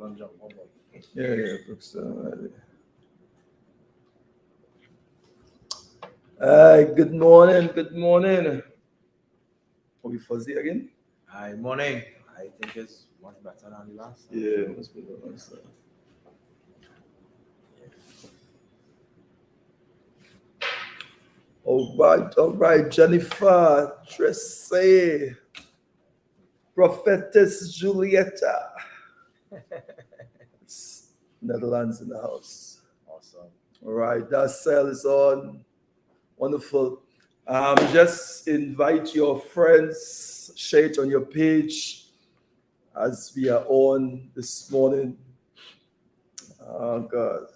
and jump on. Yeah. Good morning. Good morning. Are we fuzzy again? Hi, morning. I think it's much better than the last time. Yeah, must be the last time. All right, Jennifer, Tracy, Prophetess Julieta. It's Netherlands in the house. Awesome. All right, that cell is on. Wonderful. Just invite your friends, share it on your page as we are on this morning. Oh God.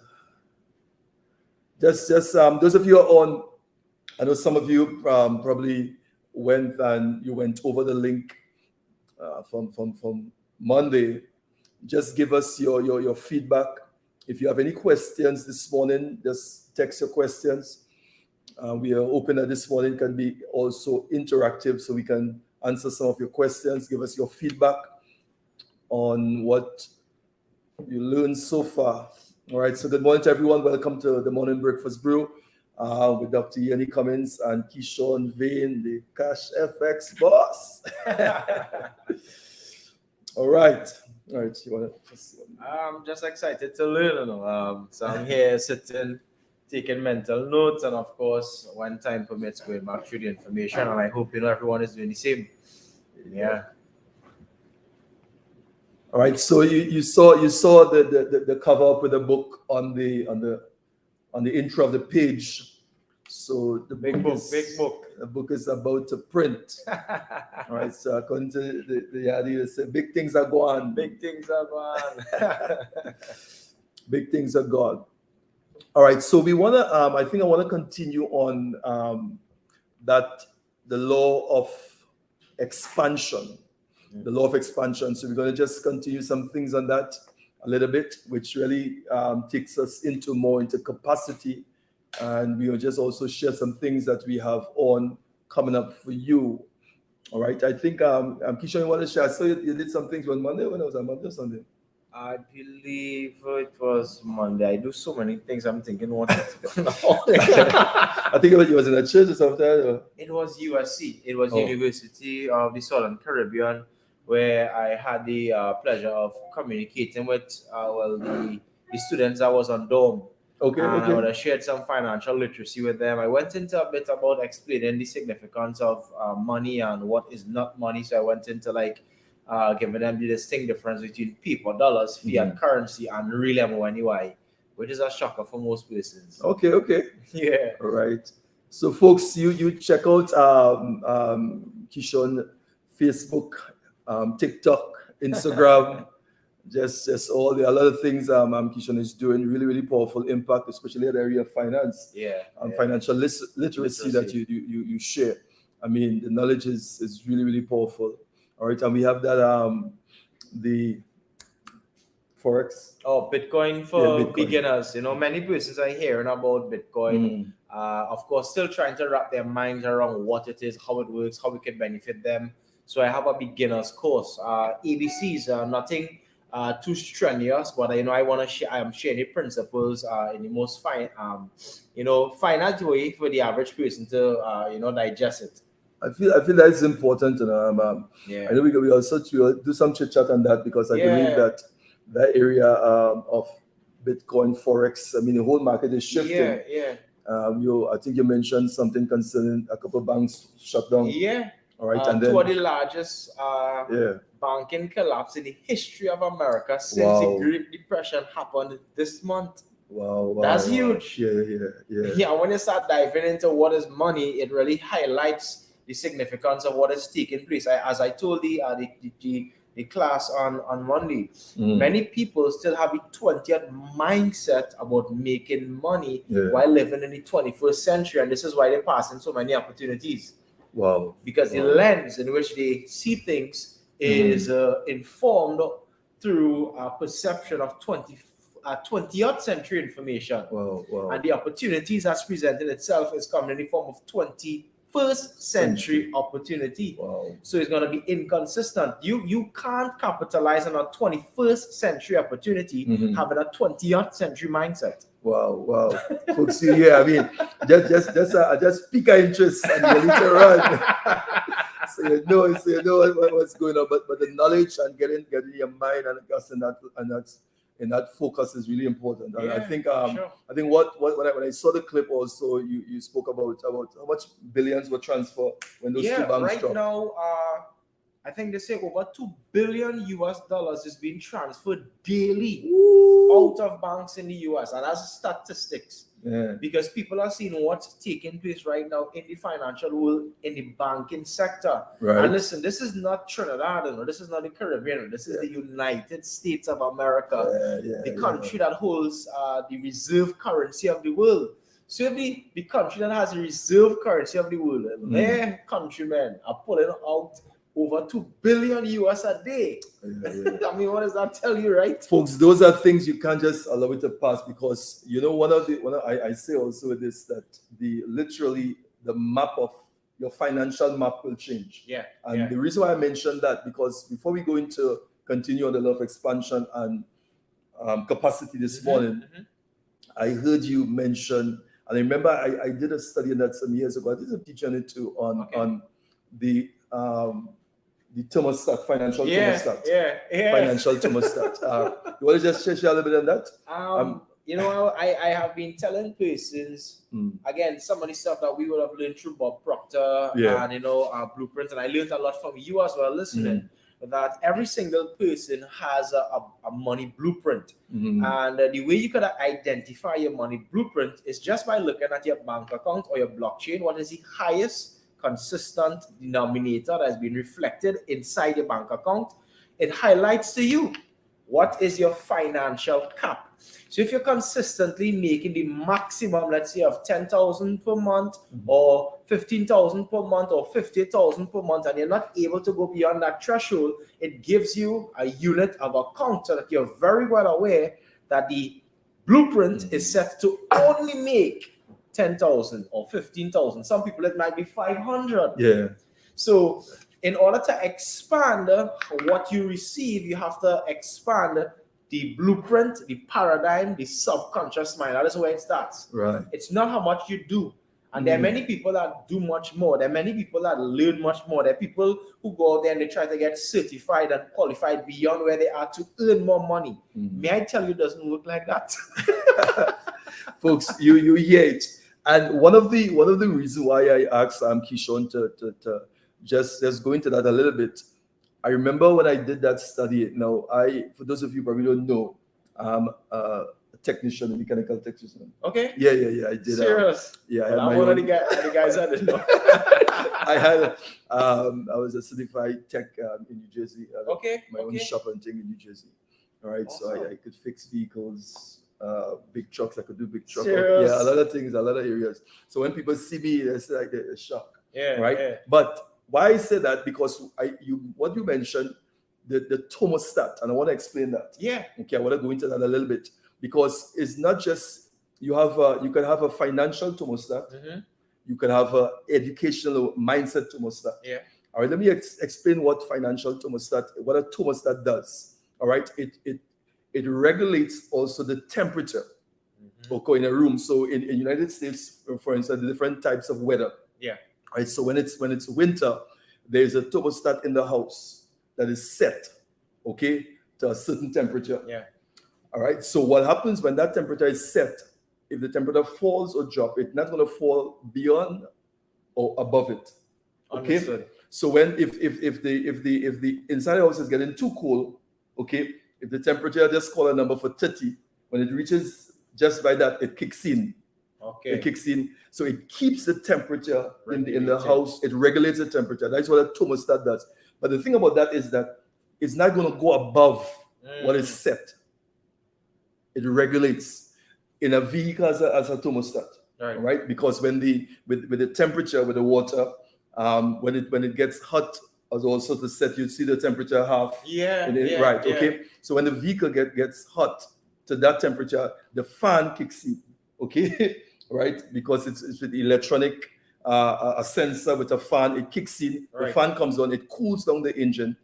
Just those of you who are on, I know some of you probably went over the link from Monday. Just give us your feedback. If you have any questions this morning, just text your questions. We are open that this morning can be also interactive, so we can answer some of your questions. Give us your feedback on what you learned so far. All right, so good morning to everyone. Welcome to the Morning Breakfast Brew with Dr. Yanni Cummings and Keyshawn Vane, the Cash FX boss. All right. You want to just... I'm just excited to learn. So I'm here sitting, taking mental notes, and of course, when time permits, going back through the information. And I hope everyone is doing the same. Yeah. All right. So you saw the cover up with the book on the intro of the page. So the big book. The book is about to print. All right. So according to the idea, say big things are gone. Big things are gone. Big things are gone. All right. So we wanna. I think I want to continue on that the law of expansion. The law of expansion. So we're going to just continue some things on that a little bit, which really takes us into capacity. And we will just also share some things that we have on coming up for you. All right. I think, Keisha, you want to share? So you did some things on Monday. When it was on Monday or Sunday? I believe it was Monday. I do so many things. I'm thinking what I think it was in a church or something. Or? It was USC. It was University of the Southern Caribbean, where I had the pleasure of communicating with the students that was on dorm. Okay. I would have shared some financial literacy with them. I went into a bit about explaining the significance of money and what is not money. So I went into giving them the distinct difference between paper, dollars, fiat currency, and real money, which is a shocker for most persons. Okay. Yeah. All right. So folks, you check out Keyshawn Facebook, TikTok, Instagram, just all the other things Keyshawn is doing. Really, really powerful impact, especially in the area of finance. And financial literacy that you share. I mean, the knowledge is really, really powerful. All right, and we have that the Forex. Oh, Bitcoin for beginners. Many persons are hearing about Bitcoin. Of course, still trying to wrap their minds around what it is, how it works, how it can benefit them. So I have a beginner's course. ABCs are nothing too strenuous, but I want to share. I am sharing the principles in the most finite way for the average person to digest it. I feel that it's important. I know we also do some chit chat on that, because I believe that area of Bitcoin, Forex, I mean, the whole market is shifting. I think you mentioned something concerning a couple of banks shut down. All right, and then two of the largest banking collapse in the history of America since the Great Depression happened this month. Wow. That's huge. Yeah. When you start diving into what is money, it really highlights the significance of what is taking place. As I told the class on Monday, many people still have the 20th mindset about making money while living in the 21st century, and this is why they're passing so many opportunities. Wow. Because the lens in which they see things is informed through a perception of 20th century information. Wow. And the opportunities that's presented itself is coming in the form of 21st 21st century opportunity. Wow. So it's going to be inconsistent. You can't capitalize on a 21st century opportunity having a 20th century mindset. Wow. Folks, you hear, I mean, just pique our interest and you later on. So you know what's going on, but the knowledge and getting your mind and that focus is really important. And Yeah, I think sure. I think when I saw the clip also, you spoke about how much billions were transferred when those two banks right dropped. now, I think they say over $2 billion is being transferred daily out of banks in the US, and that's statistics. Yeah. Because people are seeing what's taking place right now in the financial world, in the banking sector. Right. And listen, this is not Trinidad, this is not the Caribbean, this is the United States of America, the country that holds the reserve currency of the world. So if the country that has the reserve currency of the world, their countrymen are pulling out over $2 billion a day. I mean, what does that tell you, right? Folks, those are things you can't just allow it to pass, because I say also this, that literally the map of your financial map will change. Yeah. And the reason why I mentioned that, because before we go into continue on the law of expansion and capacity this morning, I heard you mention, and I remember I did a study on that some years ago. I did a teach on it too on the thermostat, financial thermostat. Financial thermostat. You want to just share a little bit on that? I have been telling persons, again, some of the stuff that we would have learned through Bob Proctor and, our blueprints, and I learned a lot from you as well listening, that every single person has a money blueprint. And the way you can identify your money blueprint is just by looking at your bank account or your blockchain. What is the highest consistent denominator that has been reflected inside your bank account? It highlights to you what is your financial cap. So if you're consistently making the maximum, let's say, of 10,000 per month or 15,000 per month or 50,000 per month, and you're not able to go beyond that threshold, it gives you a unit of account so that you're very well aware that the blueprint is set to only make 10,000 or 15,000. Some people it might be 500. Yeah. So in order to expand what you receive, you have to expand the blueprint, the paradigm, the subconscious mind. That is where it starts. Right. It's not how much you do. And there are many people that do much more. There are many people that learn much more. There are people who go out there and they try to get certified and qualified beyond where they are to earn more money. May I tell you, it doesn't work like that. Folks, you hear it. And one of the reasons why I asked Kishon to just go into that a little bit. I remember when I did that study. Now, for those of you who probably don't know, I'm a technician, a mechanical technician. Okay. Yeah, I did. Serious? Yeah, I'm one of the guys I didn't know. I was a certified tech in New Jersey. My own shop and thing in New Jersey. All right, awesome. So I could fix vehicles, big trucks. I could do big trucks. Serious? Yeah, a lot of things, a lot of areas. So when people see me, it's like they're shocked. Yeah. Right. Yeah. But why I say that, because what you mentioned, the thermostat, and I want to explain that. Yeah. Okay, I want to go into that a little bit, because it's not just you can have a financial thermostat, you can have a educational mindset thermostat. Yeah. All right, let me explain what what a thermostat does. All right, it regulates also the temperature okay, in a room. So in United States, for instance, the different types of weather. Yeah. Right. So when it's winter, there's a thermostat in the house that is set, okay, to a certain temperature. Yeah. All right. So what happens when that temperature is set? If the temperature falls or drops, it's not going to fall beyond or above it. Okay. Understood. So when if the inside the house is getting too cold, okay, if the temperature, just call a number for 30, when it reaches just by that, it kicks in. Okay. It kicks in. So it keeps the temperature in the house. It regulates the temperature. That's what a thermostat does. But the thing about that is that it's not going to go above what is set. It regulates. In a vehicle as a thermostat. Right? Because when with the temperature, with the water, when it gets hot, as also to set, you see the temperature half. Right. Okay. So when the vehicle gets hot to that temperature, the fan kicks in. Okay. Right? Because it's with electronic a sensor with a fan. It kicks in, the fan comes on, it cools down the engine,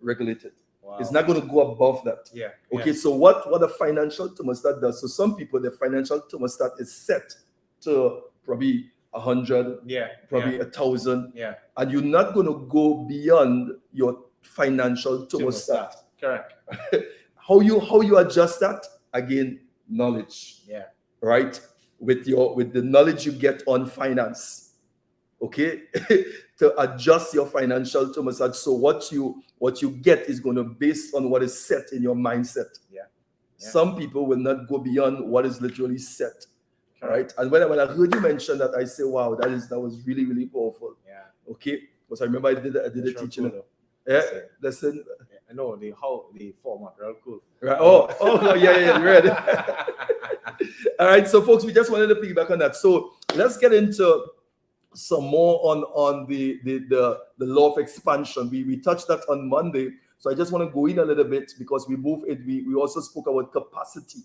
regulated. Wow. It's not going to go above that. Yeah. Okay, so what a financial thermostat does, so some people, the financial thermostat is set to probably 100, probably 1,000, and you're not going to go beyond your financial thermostat. Correct. How you adjust that? Again, knowledge. Yeah. Right? With the knowledge you get on finance. Okay? To adjust your financial thermostat. So what you get is going to be based on what is set in your mindset. Yeah. Some people will not go beyond what is literally set. Right? And when I heard you mention that, I say, wow, that was really, really powerful. Yeah. Okay? Because I remember I did a teaching. Listen. I know the format, real cool. Right. Oh, yeah, ready. All right, so folks, we just wanted to piggyback on that. So let's get into some more on the law of expansion. We touched that on Monday, so I just want to go in a little bit because we also spoke about capacity.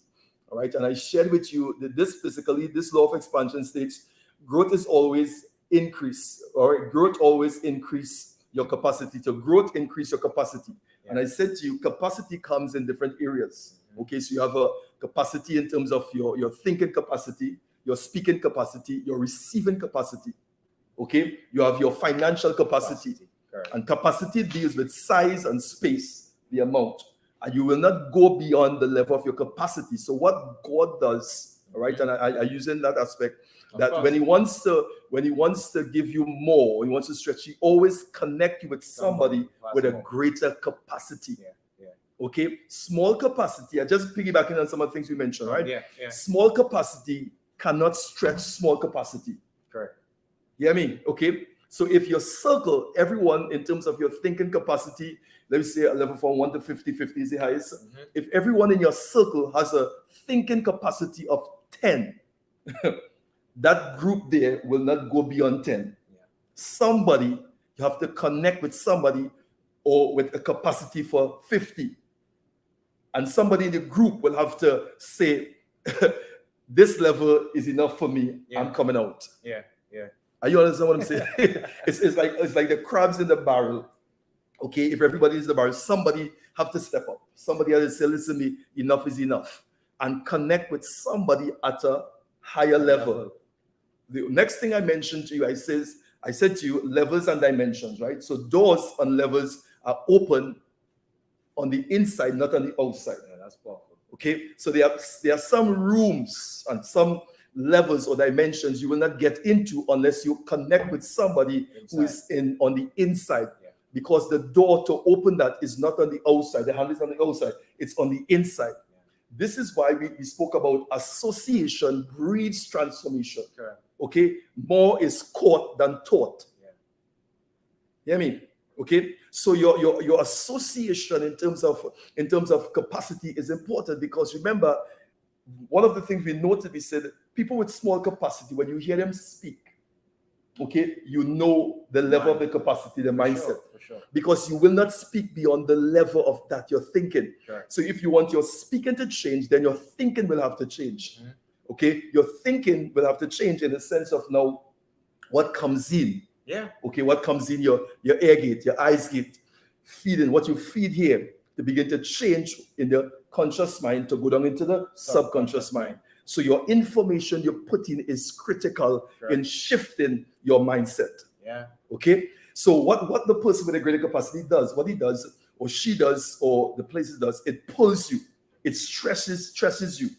All right, and I shared with you that this law of expansion states growth is always increase. All right, growth always increase your capacity. So growth increase your capacity. Yeah. And I said to you, capacity comes in different areas. Okay, so you have a capacity in terms of your thinking capacity, your speaking capacity, your receiving capacity. Okay, you have your financial capacity. And capacity deals with size and space, the amount. And you will not go beyond the level of your capacity. So what God does, all right, and I use in that aspect, that when he wants to give you more, when he wants to stretch, he always connect you with somebody with a greater capacity. Okay, small capacity. I just piggybacking on some of the things we mentioned, right? Small capacity cannot stretch small capacity. Correct. You know what I mean? Okay. So if you circle everyone in terms of your thinking capacity, let me say a level from 1 to 50, 50 is the highest. If everyone in your circle has a thinking capacity of 10, that group there will not go beyond 10. Somebody, you have to connect with somebody or with a capacity for 50. And somebody in the group will have to say, this level is enough for me. I'm coming out. Are you understand what I'm saying? it's like the crabs in the barrel. Okay, if everybody is in the barrel, somebody have to step up. Somebody has to say, listen to me, enough is enough. And connect with somebody at a higher level. The next thing I mentioned to you, I said to you, levels and dimensions, right? So doors and levels are open on the inside, not on the outside. That's powerful. Okay, so there are some rooms and some levels or dimensions you will not get into unless you connect with somebody who is on the inside. Because the door to open that is not on the outside. The handle is on the outside. It's on the inside. This is why we spoke about association breeds transformation. Okay, more is caught than taught. You hear me? Okay, so your association in terms of capacity is important, because remember, one of the things we noted, we said people with small capacity, when you hear them speak, okay, you know the level of the capacity, the mindset. For sure. Because you will not speak beyond the level of that you're thinking. So if you want your speaking to change, then your thinking will have to change. Okay, your thinking will have to change in the sense of now what comes in. Okay, what comes in your ear gate, your eyes gate, feeding, what you feed here to begin to change in the conscious mind to go down into the subconscious mind. So your information you put in is critical in shifting your mindset. Okay, so what the person with a greater capacity does, what he does or she does or the places does, it pulls you, it stresses you.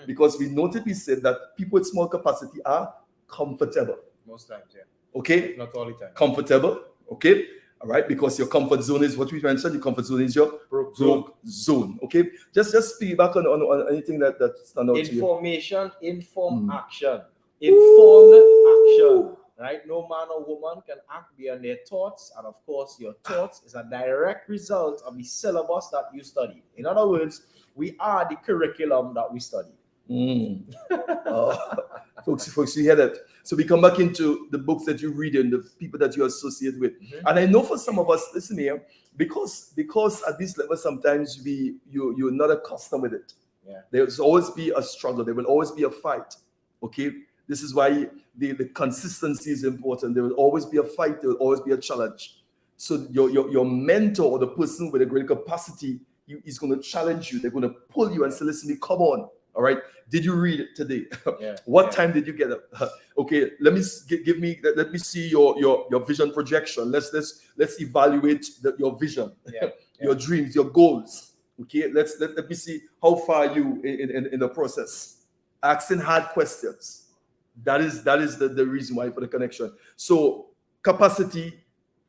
Because we said that people with small capacity are comfortable. Most times, okay, not all the time. Comfortable, okay, all right, because your comfort zone is what we mentioned. Your comfort zone is your broke zone. Okay, just piggyback on anything that stand out to you. Information, informed action, informed action. Right, no man or woman can act beyond their thoughts, and of course, your thoughts is a direct result of the syllabus that you study. In other words, we are the curriculum that we study. Folks, you hear that? So we come back into the books that you read and the people that you associate with. And I know for some of us, listen here, because at this level, sometimes you're not accustomed with it. There's always be a struggle. There will always be a fight. Okay, this is why the consistency is important. There will always be a fight. There will always be a challenge. So your mentor or the person with a great capacity is going to challenge you. They're going to pull you and say, listen, come on. All right. Did you read it today? What time did you get up? Okay. Let me see your vision projection. Let's evaluate your vision, your dreams, your goals. Okay. Let me see how far you in the process. Asking hard questions. That is the reason why for the connection. So capacity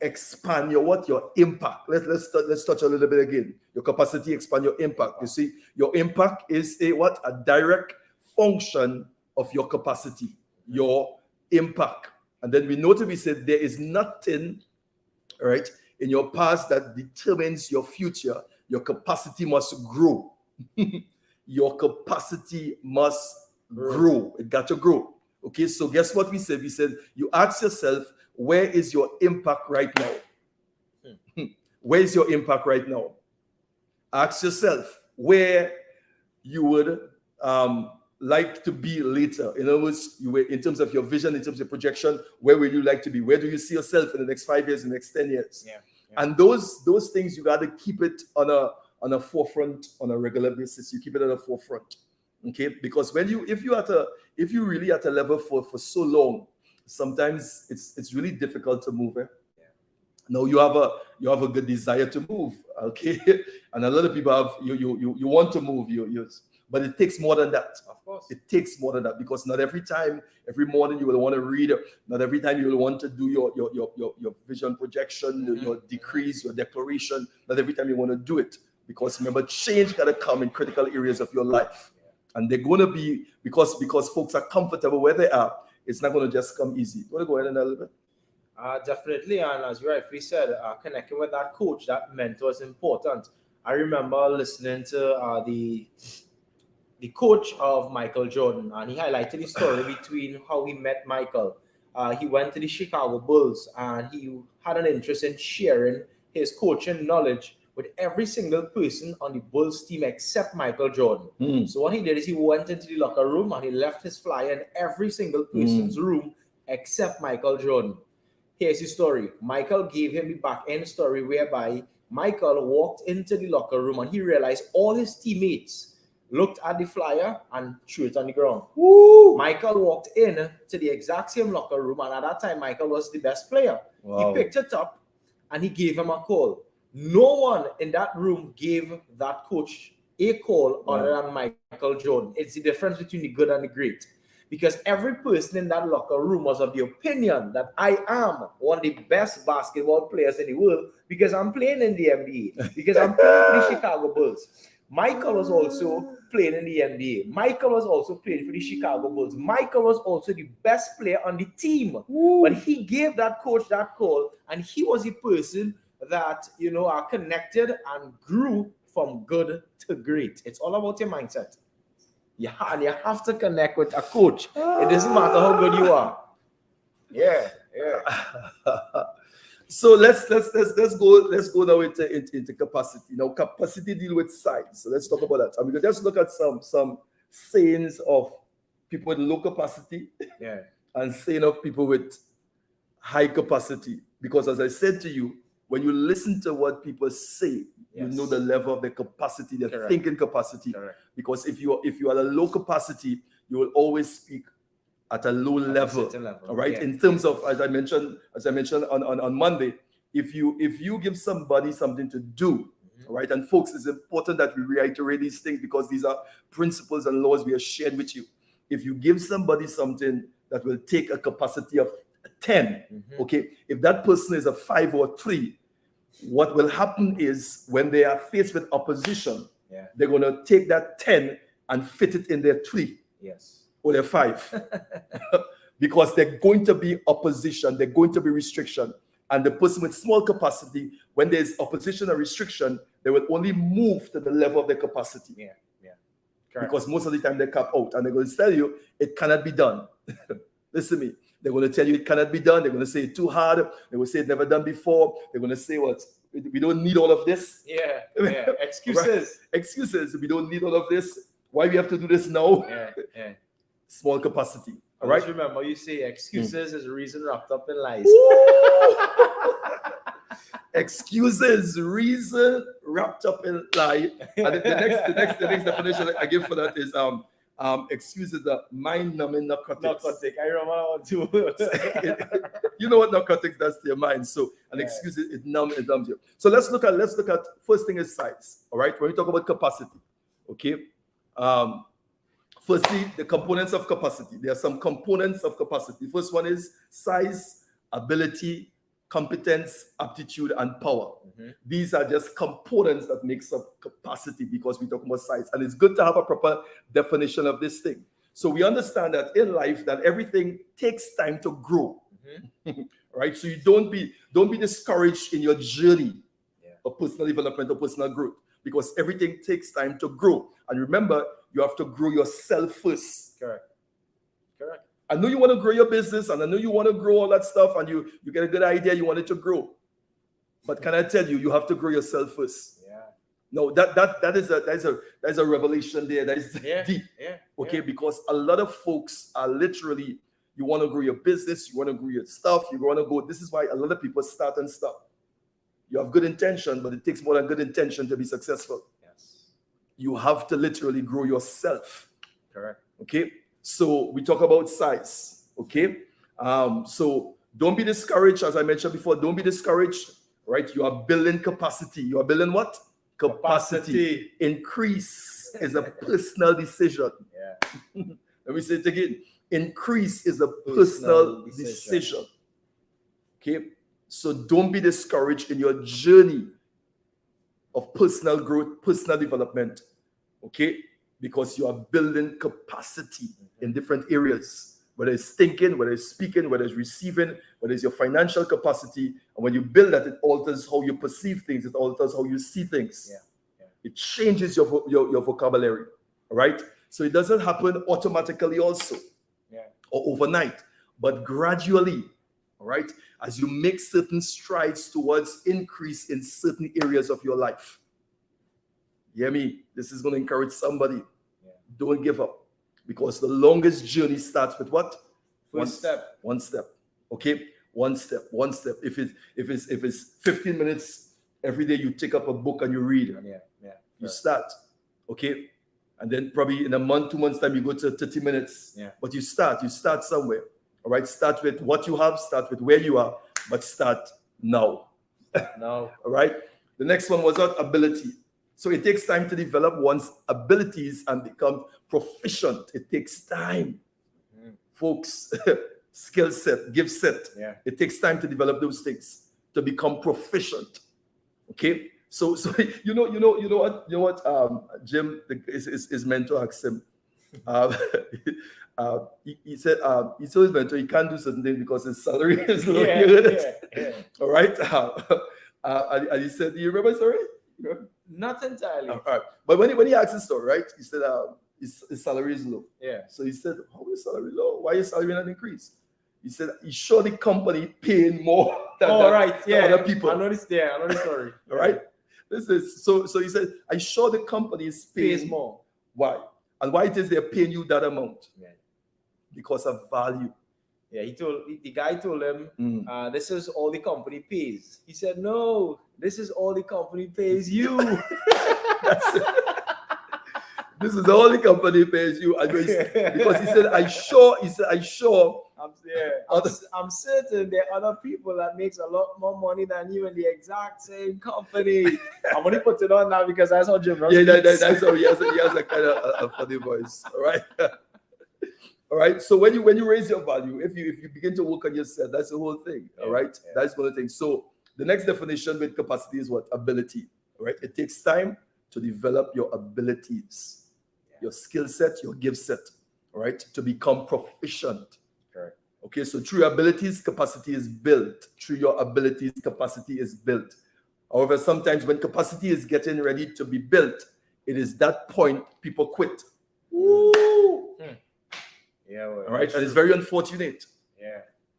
expand your impact. Let's touch a little bit again. Your capacity expand your impact. You see, your impact is a direct function of your capacity, your impact. And then we said there is nothing, right, in your past that determines your future. Your capacity must grow. Your capacity must grow. It got to grow. Okay, so guess what we said? We said you ask yourself, where is your impact right now? Where is your impact right now? Ask yourself where you would like to be later. In other words, in terms of your vision, in terms of projection, where would you like to be? Where do you see yourself in the next 5 years, in the next 10 years? And those things, you got to keep it on a forefront on a regular basis. You keep it at a forefront. Okay, because if you really at a level for so long, sometimes it's really difficult to move. Now you have a good desire to move, okay, and a lot of people have you want to move, but it takes more than that. Of course, it takes more than that, because not every morning you will want to read, not every time you will want to do your vision projection, your decrees, your declaration. Not every time you want to do it, because remember, change got to come in critical areas of your life. And they're going to be, because folks are comfortable where they are, it's not going to just come easy. You want to go ahead and a little bit? Definitely. And as you rightly said, connecting with that coach, that mentor is important. I remember listening to the coach of Michael Jordan, and he highlighted the story between how he met Michael. He went to the Chicago Bulls, and he had an interest in sharing his coaching knowledge with every single person on the Bulls team except Michael Jordan. So what he did is he went into the locker room and he left his flyer in every single person's room except Michael Jordan. Here's his story. Michael gave him the back end story whereby Michael walked into the locker room and he realized all his teammates looked at the flyer and threw it on the ground. Woo! Michael walked in to the exact same locker room, and at that time Michael was the best player. Wow. He picked it up and he gave him a call. No one in that room gave that coach a call other than Michael Jordan. It's the difference between the good and the great. Because every person in that locker room was of the opinion that I am one of the best basketball players in the world because I'm playing in the NBA, because I'm playing for the Chicago Bulls. Michael was also playing in the NBA. Michael was also playing for the Chicago Bulls. Michael was also the best player on the team. But he gave that coach that call, and he was the person that are connected and grew from good to great. It's all about your mindset. You have to connect with a coach. It doesn't matter how good you are. Yeah. So let's go now into capacity. Now capacity deal with size. So let's talk about that. I mean, let's look at some sayings of people with low capacity, and saying of people with high capacity. Because as I said to you, when you listen to what people say, you know the level of their capacity, their thinking capacity. Correct. Because if you are a low capacity, you will always speak at a low level. All right. In terms of, as I mentioned on Monday, if you give somebody something to do, all right, and folks, it's important that we reiterate these things because these are principles and laws we have shared with you. If you give somebody something that will take a capacity of 10, okay, if that person is a 5 or 3, what will happen is when they are faced with opposition, they're going to take that 10 and fit it in their 3 or their 5 because they're going to be opposition, they're going to be restriction. And the person with small capacity, when there's opposition or restriction, they will only move to the level of their capacity. Because most of the time they cap out and they're going to tell you it cannot be done. Listen to me. They're going to tell you it cannot be done. They're going to say it too hard. They will say it never done before. They're going to say what? We don't need all of this. Excuses. Right? Excuses. We don't need all of this. Why we have to do this now? small capacity. All right. Just remember, you say excuses is reason wrapped up in lies. Excuses, reason wrapped up in lie. And the next definition I give for that is excuses are mind-numbing narcotics. Narcotic. I remember that one too. You know what narcotics does to your mind. So an excuse it numbs you. So let's look at first thing is size. All right, when we talk about capacity, okay. Firstly, the components of capacity. There are some components of capacity. First one is size, ability, competence, aptitude, and power. These are just components that makes up capacity because we talk about size. And it's good to have a proper definition of this thing. So we understand that in life that everything takes time to grow. Right? So you don't be discouraged in your journey of personal development or personal growth because everything takes time to grow. And remember, you have to grow yourself first. Correct. I know you want to grow your business and I know you want to grow all that stuff and you get a good idea, you want it to grow. But can I tell you, you have to grow yourself first. Yeah. No, that is a revelation there. That is deep. Yeah. Okay, because a lot of folks are literally, you want to grow your business, you want to grow your stuff, you want to go. This is why a lot of people start and stop. You have good intention, but it takes more than good intention to be successful. Yes. You have to literally grow yourself. Correct. Okay. So we talk about size, okay? So don't be discouraged, as I mentioned before, don't be discouraged, right? You are building capacity. You are building what? Capacity. Increase is a personal decision. Yeah. Let me say it again. Increase is a personal decision. Okay? So don't be discouraged in your journey of personal growth, personal development, okay? Because you are building capacity in different areas, whether it's thinking, whether it's speaking, whether it's receiving, whether it's your financial capacity. And when you build that, it alters how you perceive things. It alters how you see things. Yeah. It changes your vocabulary, all right? So it doesn't happen automatically also or overnight, but gradually, all right? As you make certain strides towards increase in certain areas of your life. Hear me? This is going to encourage somebody. Don't give up. Because the longest journey starts with what? One step. One step. Okay? One step. If it's 15 minutes every day, you take up a book and you read. You start. Okay? And then probably in a month, 2 months time, you go to 30 minutes. But you start somewhere. All right? Start with what you have, start with where you are, but start now. All right? The next one was what? Ability. So it takes time to develop one's abilities and become proficient. It takes time. Folks, skill set, gift set. It takes time to develop those things, to become proficient. Okay? So you know what Jim, his mentor asked him. He said he told his mentor he can't do certain things because his salary is low. All right? And he said, do you remember his story? Not entirely. All right. But when he asked his story, right, he said his salary is low. So he said, how is salary low? Why is salary not increased? He said, he's sure the company paying more than other people. I know this story. All right. This is so he said, I sure the company is paying more. Why? And why it is they're paying you that amount? Because of value. The guy told him, this is all the company pays. He said, no, this is all the company pays you. This is all the company pays you. Because he said, I'm certain there are other people that makes a lot more money than you in the exact same company. I'm only putting it on now because that's how Jim runs. That's how he has a kind of a funny voice. All right. All right. So when you raise your value, if you begin to work on yourself, that's the whole thing. All right. That's one of the things. So the next definition with capacity is what? Ability. All right. It takes time to develop your abilities, your skill set, your gift set. All right. To become proficient. Correct. Okay. So through your abilities, capacity is built. Through your abilities, capacity is built. However, sometimes when capacity is getting ready to be built, it is that point people quit. All right, and it's very unfortunate.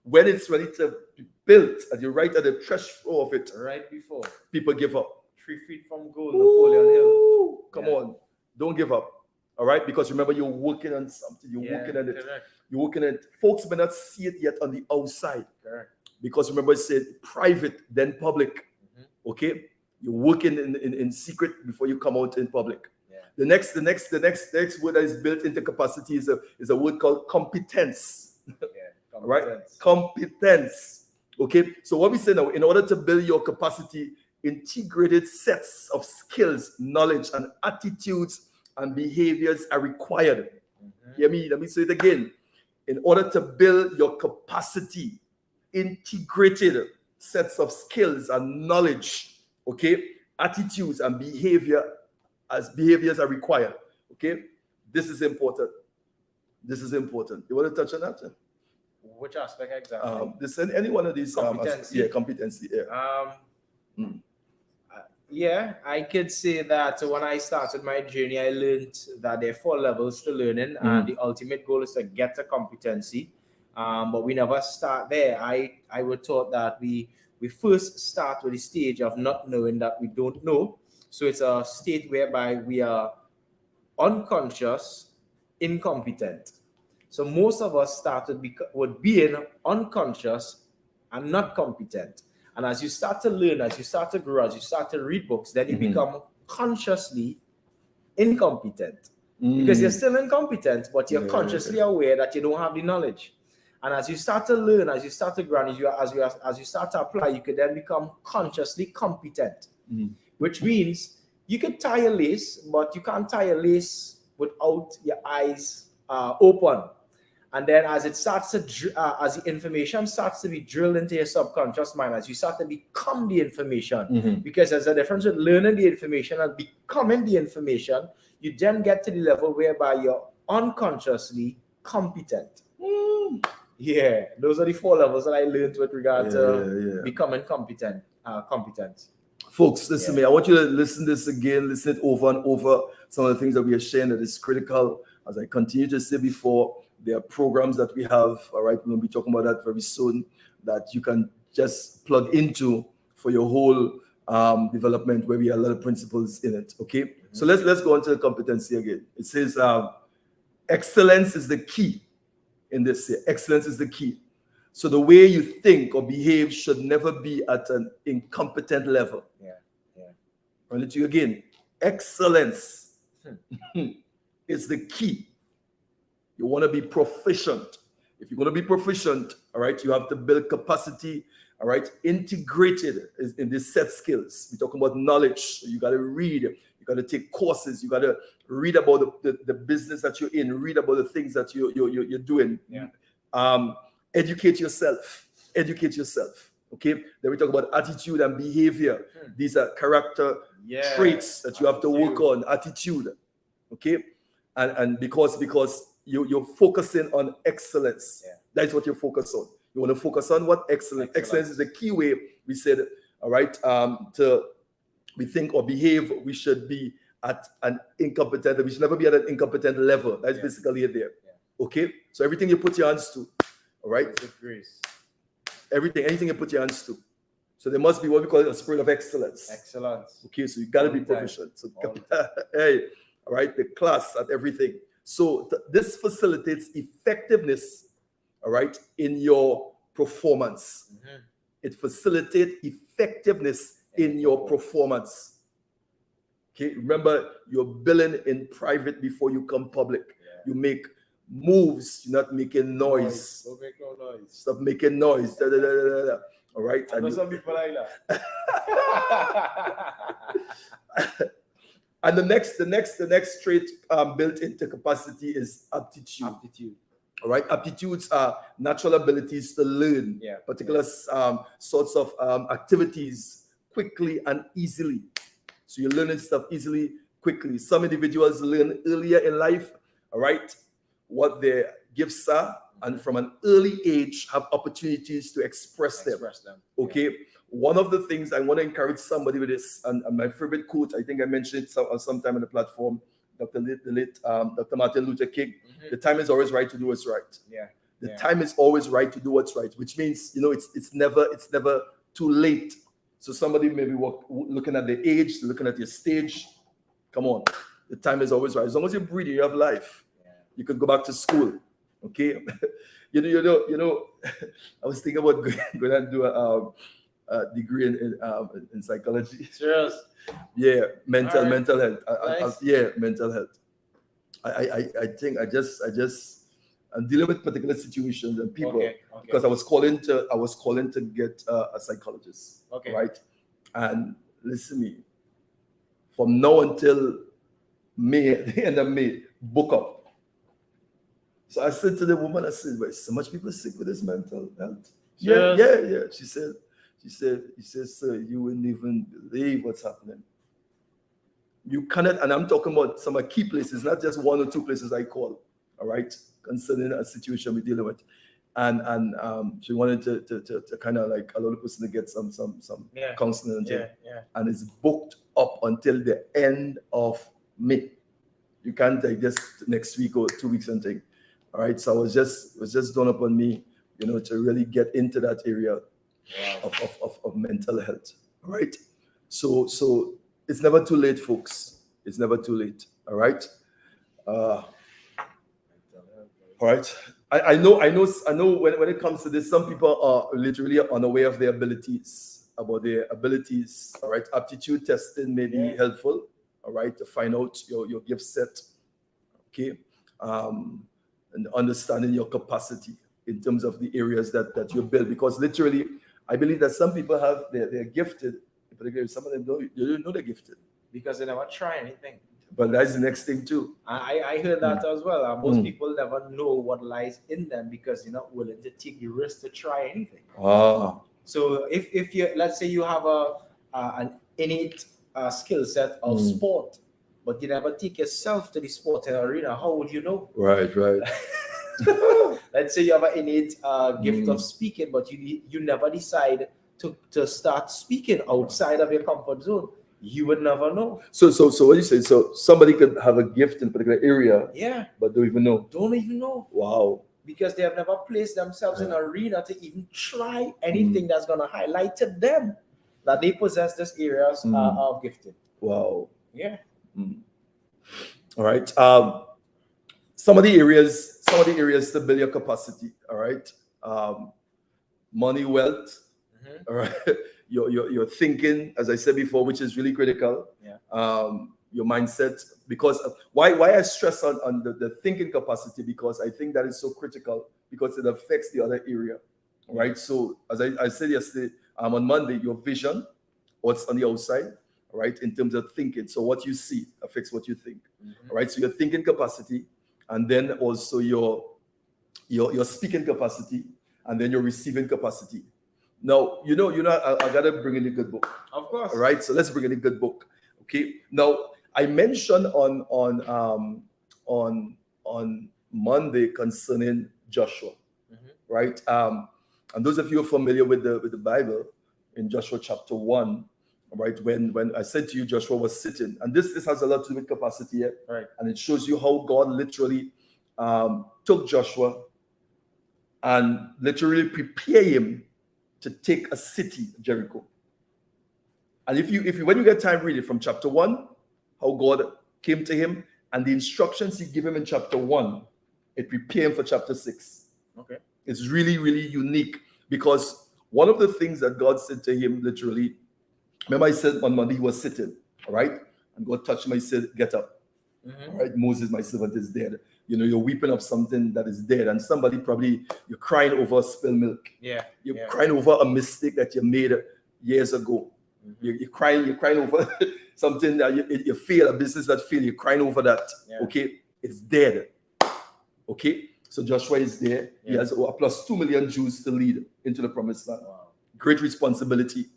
When it's ready to be built, and you're right at the threshold of it, right before people give up. 3 feet from goal, Napoleon Hill. Come on, don't give up. All right, because remember, you're working on something. You're working on it. Correct. You're working on it. Folks may not see it yet on the outside. Correct. Because remember, it said private, then public. Okay, you're working in secret before you come out in public. Yeah. The next word that is built into capacity is a word called competence. Yeah. All right, competence. Okay, so what we say now, in order to build your capacity, integrated sets of skills, knowledge, and attitudes and behaviors are required. Hear me? Let me say it again. In order to build your capacity, integrated sets of skills and knowledge, okay, attitudes and behaviors are required. Okay, this is important. This is important. You want to touch on that? Which aspect exactly? This any one of these competency. Competency. Yeah. Yeah, I could say that when I started my journey, I learned that there are 4 levels to learning, and the ultimate goal is to get to competency. But we never start there. I was taught that we first start with the stage of not knowing that we don't know. So it's a state whereby we are unconscious, incompetent. So most of us started with being unconscious and not competent. And as you start to learn, as you start to grow, as you start to read books, then you become consciously incompetent. Because you're still incompetent, but you're consciously aware that you don't have the knowledge. And as you start to learn, as you start to grow, as you start to apply, you could then become consciously competent. Which means you could tie a lace, but you can't tie a lace without your eyes open. And then as it starts to, as the information starts to be drilled into your subconscious mind, as you start to become the information, because there's a difference with learning the information and becoming the information, you then get to the level whereby you're unconsciously competent. Yeah, those are the 4 levels that I learned with regard to becoming competent. Folks, listen to me. I want you to listen to this again, listen it over and over. Some of the things that we are sharing that is critical. As I continue to say before, there are programs that we have, all right, we'll be talking about that very soon, that you can just plug into for your whole development, where we have a lot of principles in it, okay? So let's go on to the competency again. It says excellence is the key in this here. Excellence is the key. So the way you think or behave should never be at an incompetent level. Run it to you again. Excellence is the key. You want to be proficient. If you're going to be proficient, all right, you have to build capacity, all right, integrated in these set skills. We're talking about knowledge. You got to read. You got to take courses. You got to read about the business that you're in. Read about the things that you're doing. Educate yourself. Educate yourself. Okay. Then we talk about attitude and behavior. These are character traits that you have to work on. Attitude. Okay. And because you're focusing on excellence. That's what you're focused on. You want to focus on what? Excellence. Excellence is the key way we said, all right, we think or behave, we should be at an incompetent, we should never be at an incompetent level. That's basically it there. Okay? So everything you put your hands to, all right? Anything you put your hands to. So there must be what we call a spirit of excellence. Okay, so you got to be proficient. So, hey, all right, the class at everything. So this facilitates effectiveness, all right, in your performance. It facilitates effectiveness in your performance. Okay, remember, you're billing in private before you come public. You make moves, you're not making noise. Don't make no noise. Stop making noise. All right. I know some people like that. And the next trait built into capacity is aptitude. All right. Aptitudes are natural abilities to learn particular sorts of activities quickly and easily. So you're learning stuff easily, quickly. Some individuals learn earlier in life, all right, what their gifts are, and from an early age have opportunities to express them. Okay. One of the things I want to encourage somebody with this, and my favorite quote, I think I mentioned it sometime on the platform, Dr. Martin Luther King. The time is always right to do what's right. The time is always right to do what's right, which means, you know, it's never too late. So somebody maybe looking at the age, looking at your stage. Come on, The time is always right. As long as you're breathing, you have life. Yeah. You could go back to school. Okay. you know. I was thinking about going and do a degree in psychology. Serious. Yeah, mental Alright. health. Nice. Yeah, mental health. I think I'm dealing with particular situations and people Okay. because I was calling to get a psychologist. Okay. Right. And listen to me, from now until May, the end of May, book up. So I said to the woman, I said, "Wait, so much people sick with this mental health." Yeah, Serious? yeah, yeah. She said, "Sir, you wouldn't even believe what's happening. You cannot," and I'm talking about some key places, not just one or two places I call, all right, concerning a situation we're dealing with. And she wanted to kind of like allow the person to get some Yeah. counseling and Yeah. Yeah. and it's booked up until the end of May. You can't take this next week or 2 weeks and thing. All right. So it was just done upon me, to really get into that area of mental health. All right. So it's never too late, folks. It's never too late. All right. All right. I know when it comes to this, some people are literally unaware of their abilities, about their abilities. All right. Aptitude testing may be helpful, all right, to find out your gift set. Okay. And understanding your capacity in terms of the areas that you build. Because literally, I believe that some people they're gifted, particularly some of them don't know they're gifted. Because they never try anything. But that's the next thing too. I heard that as well. Most people never know what lies in them because you're not willing to take the risk to try anything. So if you, let's say you have an innate skill set of sport, but you never take yourself to the sporting arena, how would you know? Right. Let's say you have an innate gift of speaking, but you never decide to start speaking outside of your comfort zone. You would never know. So what you say? So somebody could have a gift in a particular area, but don't even know. Don't even know. Wow. Because they have never placed themselves in an arena to even try anything that's going to highlight to them that they possess this areas of gifting. Wow. Yeah. All right. Some of the areas to build your capacity. All right. Money, wealth. All right. Your thinking, as I said before, which is really critical. Yeah. Your mindset, because why I stress on the thinking capacity, because I think that is so critical because it affects the other area. All right. So as I said yesterday, on Monday, your vision, what's on the outside, right, in terms of thinking. So what you see affects what you think. All right. So your thinking capacity, and then also your speaking capacity, and then your receiving capacity. Now, I gotta bring in a good book. Of course. All right. So let's bring in a good book. Okay. Now, I mentioned on Monday concerning Joshua, right? And those of you who are familiar with the Bible, in Joshua chapter 1, right? When I said to you, Joshua was sitting, and this has a lot to do with capacity here, right? And it shows you how God literally took Joshua and literally prepared him to take a city, Jericho. And if you when you get time, read it from chapter 1, how God came to him, and the instructions he gave him in chapter 1, it prepared him for chapter 6. Okay. It's really, really unique, because one of the things that God said to him, literally, remember I said on Monday he was sitting, all right? And God touched him, he said, get up. All right, Moses, my servant, is dead. You're weeping of something that is dead, and somebody probably, you're crying over spilled milk. Yeah. You're crying over a mistake that you made years ago. You're crying over something that you fail, a business that failed. You're crying over that. Yeah. Okay, it's dead. Okay, so Joshua is there. Yeah. He has plus 2 million Jews to lead into the promised land. Wow. Great responsibility.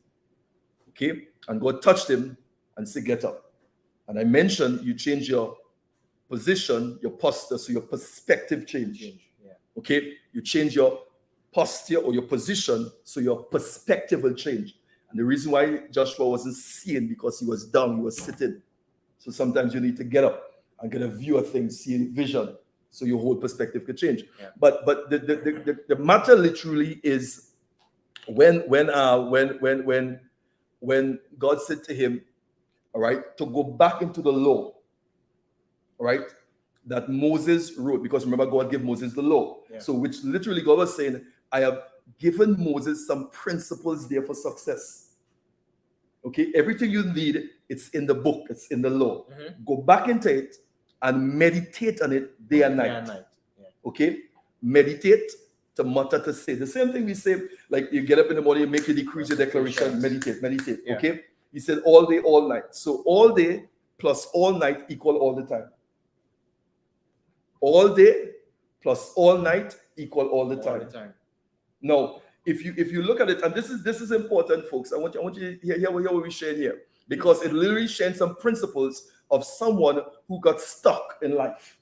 Okay, and God touched him and said, get up. And I mentioned you change your position, your posture, so your perspective change. Yeah. Okay, you change your posture or your position, so your perspective will change. And the reason why Joshua wasn't seeing, because he was down, he was sitting. So sometimes you need to get up and get a view of things, see vision, so your whole perspective could change. Yeah. But the matter literally is when God said to him, all right, to go back into the law, right, that Moses wrote, because remember, God gave Moses the law. Yeah. So, which literally God was saying, I have given Moses some principles there for success. Okay, everything you need, it's in the book, it's in the law. Go back into it and meditate on it day and night. Yeah. Okay, meditate, to mutter, to say. The same thing we say, like you get up in the morning, you make your decrees, your declaration, meditate. Yeah. Okay, he said all day, all night. So all day plus all night equal all the time. All day plus all night equal all the time. Now, if you look at it, and this is important, folks. I want you to hear what we share here, because it literally shares some principles of someone who got stuck in life.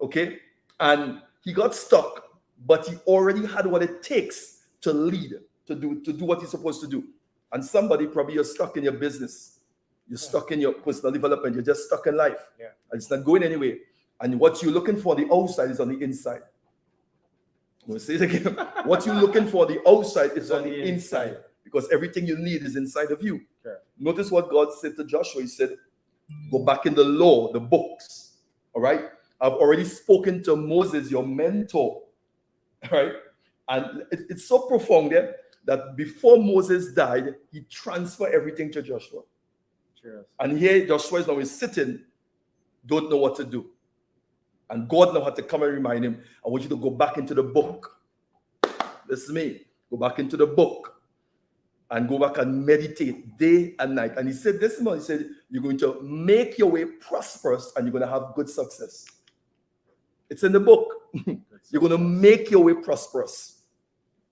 Okay, and he got stuck, but he already had what it takes to lead, to do what he's supposed to do. And somebody, probably you're stuck in your business, you're stuck in your personal development, you're just stuck in life, and it's not going anywhere. And what you're looking for on the outside is on the inside. I'm going to say it again. What you're looking for on the outside is on the inside, because everything you need is inside of you. Sure. Notice what God said to Joshua. He said, go back in the law, the books. All right. I've already spoken to Moses, your mentor. All right. And it's so profound there that before Moses died, he transferred everything to Joshua. Sure. And here Joshua is now sitting, don't know what to do. And God now had to come and remind him, I want you to go back into the book. This is me. Go back into the book and go back and meditate day and night. And he said this month, he said, you're going to make your way prosperous and you're going to have good success. It's in the book. You're going to make your way prosperous.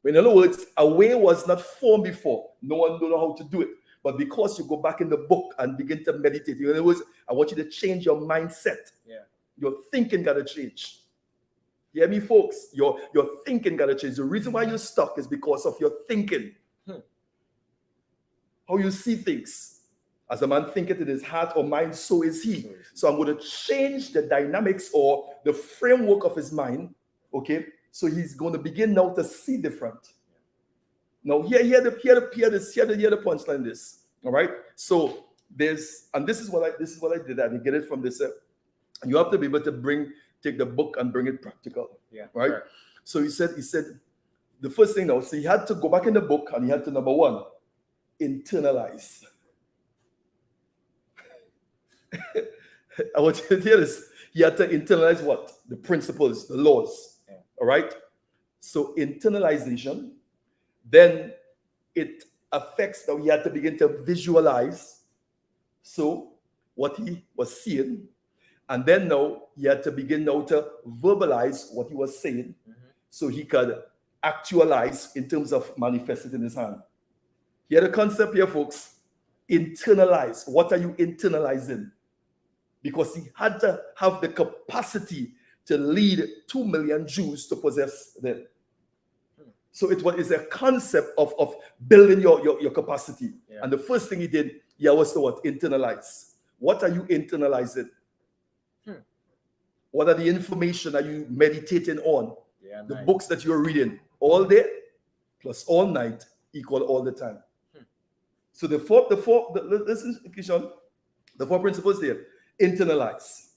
In other words, a way was not formed before. No one don't know how to do it. But because you go back in the book and begin to meditate, in other words, I want you to change your mindset. Yeah. Your thinking got to change. You hear me, folks? Your thinking got to change. The reason why you're stuck is because of your thinking. How you see things. As a man thinketh in his heart or mind, so is he. So I'm going to change the dynamics or the framework of his mind. Okay? So he's going to begin now to see different. Now, hear the punchline in this. All right? So this is what I did. I get it from this. You have to be able to take the book and bring it practical. Yeah. Right? Sure. So he said, the first thing now, so he had to go back in the book and he had to, number one, internalize. I want you to hear this. He had to internalize what? The principles, the laws. Yeah. All right? So internalization, then it affects, now he had to begin to visualize. So what he was seeing, and then now he had to begin now to verbalize what he was saying, so he could actualize in terms of manifesting in his hand. Hear the concept here, folks. Internalize. What are you internalizing? Because he had to have the capacity to lead 2 million Jews to possess them. So it's a concept of building your capacity. Yeah. And the first thing he did, was to what? Internalize. What are you internalizing? What are the information are you meditating on? Yeah, the books that you're reading all day plus all night equal all the time. So the four principles there. Internalize.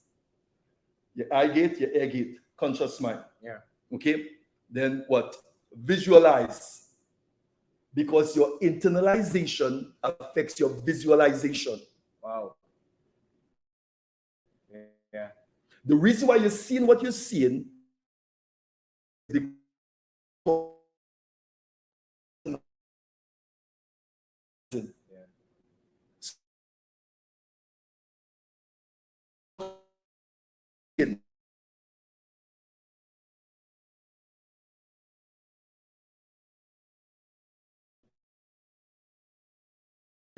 Your eye gate, your ear gate, conscious mind. Yeah. Okay. Then what? Visualize. Because your internalization affects your visualization. Wow. Yeah. The reason why you're seeing what you're seeing is because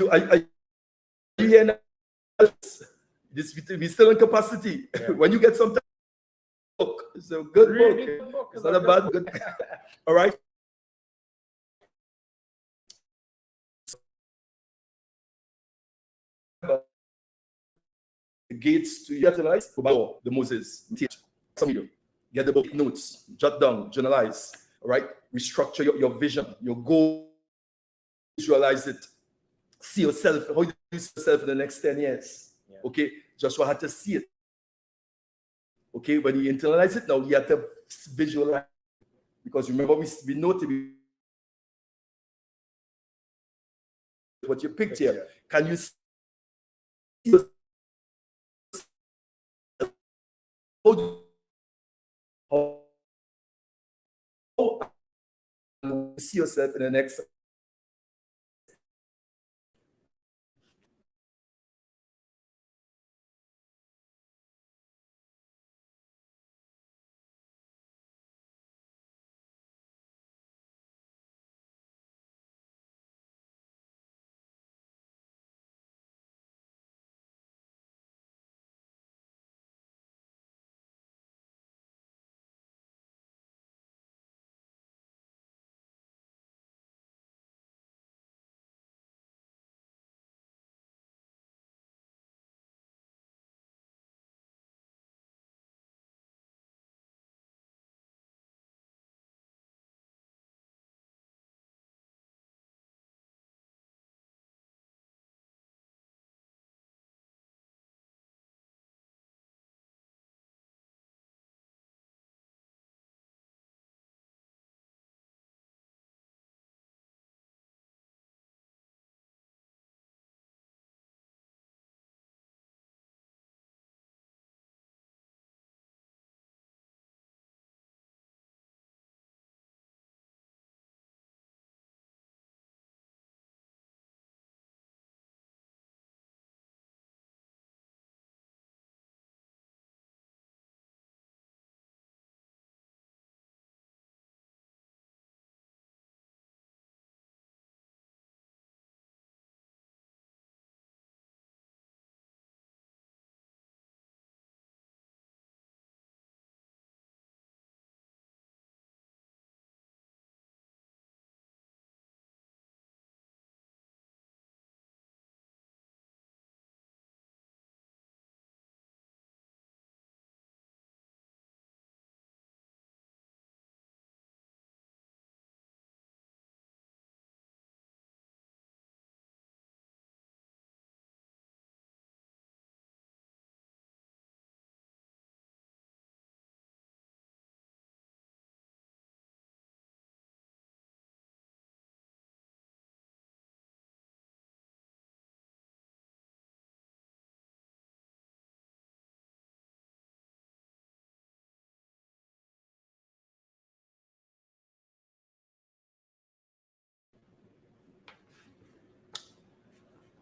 are you hearing this? We still in capacity. Yeah. When you get some book, it's a good really book. Good book. It's not a bad book. All right. The gates to utilize the Moses teach. Some of you get the book notes, jot down, journalize. All right. Restructure your vision, your goal, visualize it. See yourself, how you see yourself in the next 10 years. Yeah. Okay. Joshua had to see it. Okay, when he internalized it, now he had to visualize. Because remember, we know to be what you picked here. Can you see how you see yourself in the next?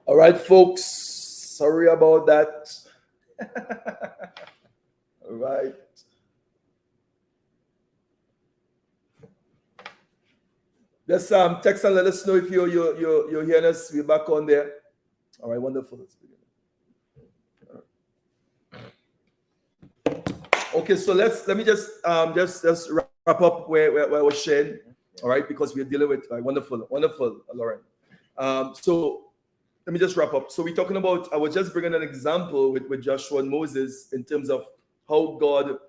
All right, folks. Sorry about that. All right. Just text and let us know if you're hearing us. We're back on there. All right, wonderful. Okay, so let me just wrap up where I was sharing. All right, because we're dealing with wonderful, Lauren. So let me just wrap up. So we're talking about, I was just bringing an example with Joshua and Moses in terms of how God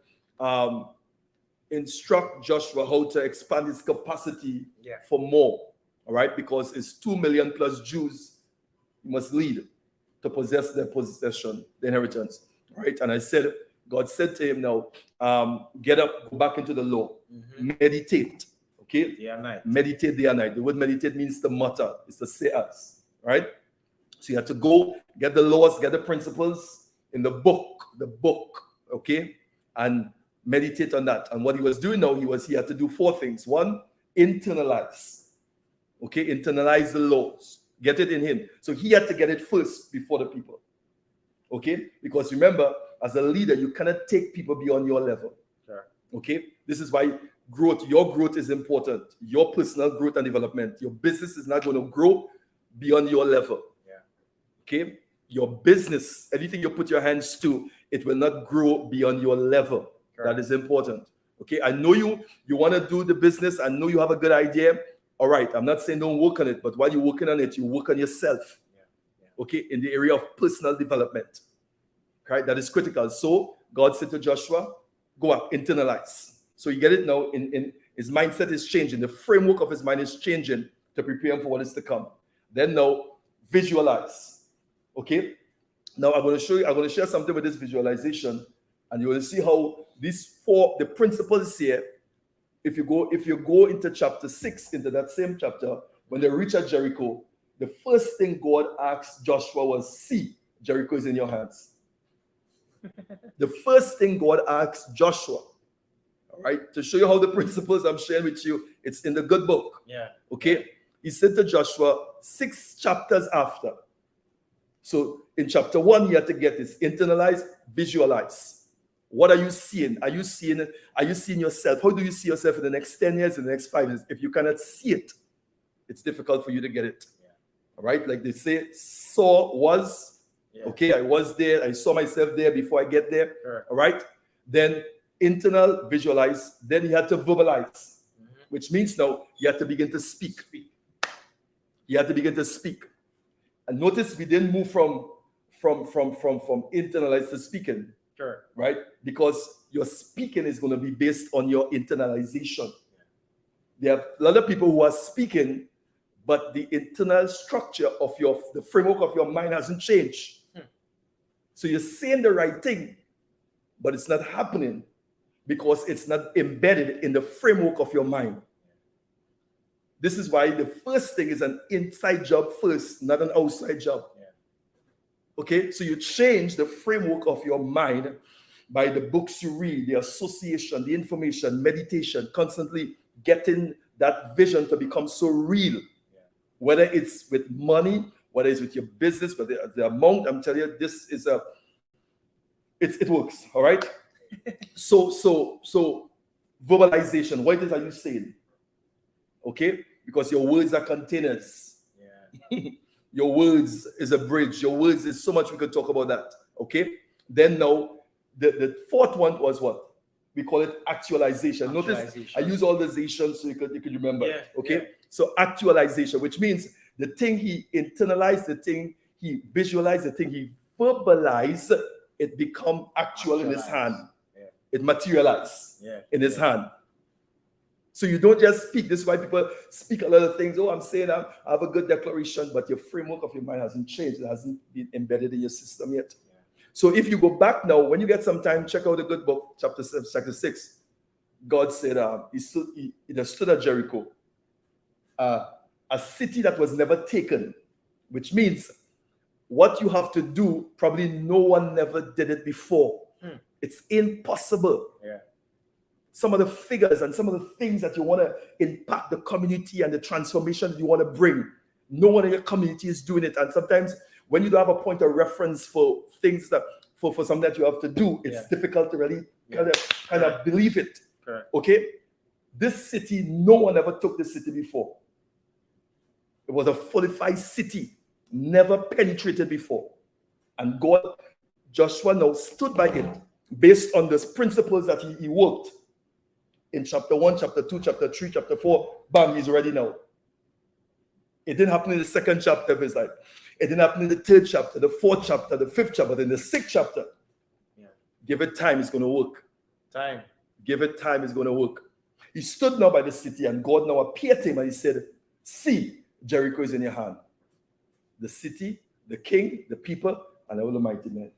instruct Joshua how to expand his capacity for more. All right, because it's 2 million plus Jews he must lead to possess their possession, the inheritance. Right, and I said, God said to him, now, get up, go back into the law, meditate. Okay, day and night. Meditate day and night. The word meditate means to mutter, it's to say as, right? So you have to go get the laws, get the principles in the book, okay, and meditate on that. And what he was doing now, he had to do 4 things. 1, internalize, okay, internalize the laws, get it in him. So he had to get it first before the people, okay, because remember, as a leader, you cannot take people beyond your level. Sure. Okay, this is why your growth is important. Your personal growth and development. Your business is not going to grow beyond your level. Okay, your business, anything you put your hands to, it will not grow beyond your level. Correct. That is important. Okay, I know you want to do the business. I know you have a good idea. All right, I'm not saying don't work on it, but while you're working on it, you work on yourself. Okay, in the area of personal development. Right, that is critical. So God said to Joshua, go up, internalize. So you get it now. In his mindset is changing. The framework of his mind is changing to prepare him for what is to come. Then now, visualize. Okay, Now I'm going to share something with this visualization, and you will see how the principles here. If you go into chapter 6, into that same chapter, when they reach at Jericho, the first thing God asked Joshua was, "See, Jericho is in your hands." The first thing God asked Joshua, all right, to show you how the principles I'm sharing with you, it's in the good book. Yeah. Okay. He said to Joshua 6 chapters after. So in chapter 1, you have to get this: internalize, visualize. What are you seeing? Are you seeing yourself? How do you see yourself in the next 10 years, in the next 5 years? If you cannot see it, it's difficult for you to get it. Yeah. All right? Like they say, was. Yeah. Okay, I was there. I saw myself there before I get there. Sure. All right? Then internal, visualize. Then you had to verbalize, which means now you have to begin to speak. You have to begin to speak. And notice we didn't move from internalize to speaking. Sure. Right? Because your speaking is going to be based on your internalization. Yeah. There are a lot of people who are speaking, but the internal structure of the framework of your mind hasn't changed. So you're saying the right thing, but it's not happening because it's not embedded in the framework of your mind. This is why the first thing is an inside job first, not an outside job. Yeah. Okay, so you change the framework of your mind by the books you read, the association, the information, meditation, constantly getting that vision to become so real. Yeah. Whether it's with money, whether it's with your business, but the amount, I'm telling you, this is it works. All right. So verbalization. What are you saying? Okay, because your words are containers. Yeah. Your words is a bridge. Your words is so much we could talk about that. Okay. Then now the fourth one was what? We call it actualization. Notice I use all the zations so you could remember. Yeah. Okay. Yeah. So actualization, which means the thing he internalized, the thing he visualized, the thing he verbalized, it become actual in his hand. Yeah. It materialized in his hand. So you don't just speak. This is why people speak a lot of things. Oh, I'm saying I have a good declaration, but your framework of your mind hasn't changed. It hasn't been embedded in your system yet. Yeah. So if you go back now, when you get some time, check out the good book, chapter 6. God said he stood at Jericho, a city that was never taken, which means what you have to do, probably no one never did it before. It's impossible. Yeah. Some of the figures and some of the things that you want to impact the community and the transformation that you want to bring, no one in your community is doing it. And sometimes when you don't have a point of reference for things that for something that you have to do, it's difficult to really kind of believe it. Correct. Okay? This city, no one ever took this city before. It was a fortified city, never penetrated before. And Joshua now stood by it based on those principles that he worked. In chapter 1, chapter 2, chapter 3, chapter 4, bam, he's ready now. It didn't happen in the second chapter of his life. It didn't happen in the third chapter, the fourth chapter, the fifth chapter, but in the sixth chapter. Yeah. Give it time, it's going to work. Time. Give it time, it's going to work. He stood now by the city, and God now appeared to him, and he said, "See, Jericho is in your hand. The city, the king, the people, and all the mighty men."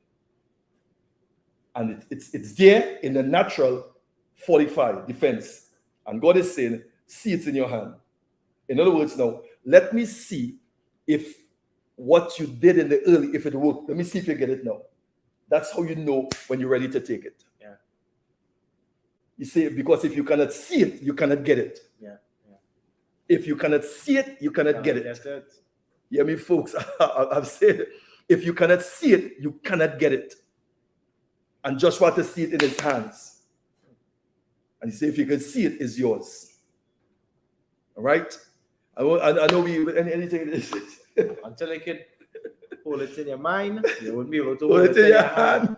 And it's there in the natural fortified defense. And God is saying, "See, it's in your hand." In other words, now, let me see if what you did in the early, if it worked. Let me see if you get it now. That's how you know when you're ready to take it. Yeah. You see, because if you cannot see it, you cannot get it. Yeah. Yeah. If you cannot see it, you cannot get it. That's it. You hear me, folks? I've said, if you cannot see it, you cannot get it. And Joshua had to see it in his hands. And he said, if you can see it, it's yours. All right? I know anything. Until you can hold it in your mind, you won't be able to hold it in your hand.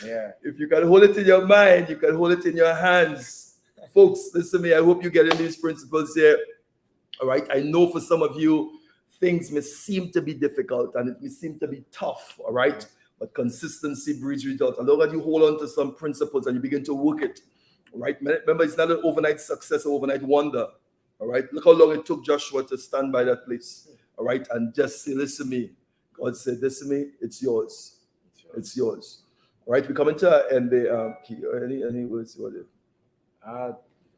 Yeah. If you can hold it in your mind, you can hold it in your hands. Folks, listen to me. I hope you get in these principles here. All right? I know for some of you, things may seem to be difficult and it may seem to be tough. All right? But consistency breeds results. And long as you hold on to some principles and you begin to work it, right? Remember, it's not an overnight success or overnight wonder. All right. Look how long it took Joshua to stand by that place. All right. And just say, listen to me. God said, this to me, it's yours. It's yours. All right, we come into and the any words what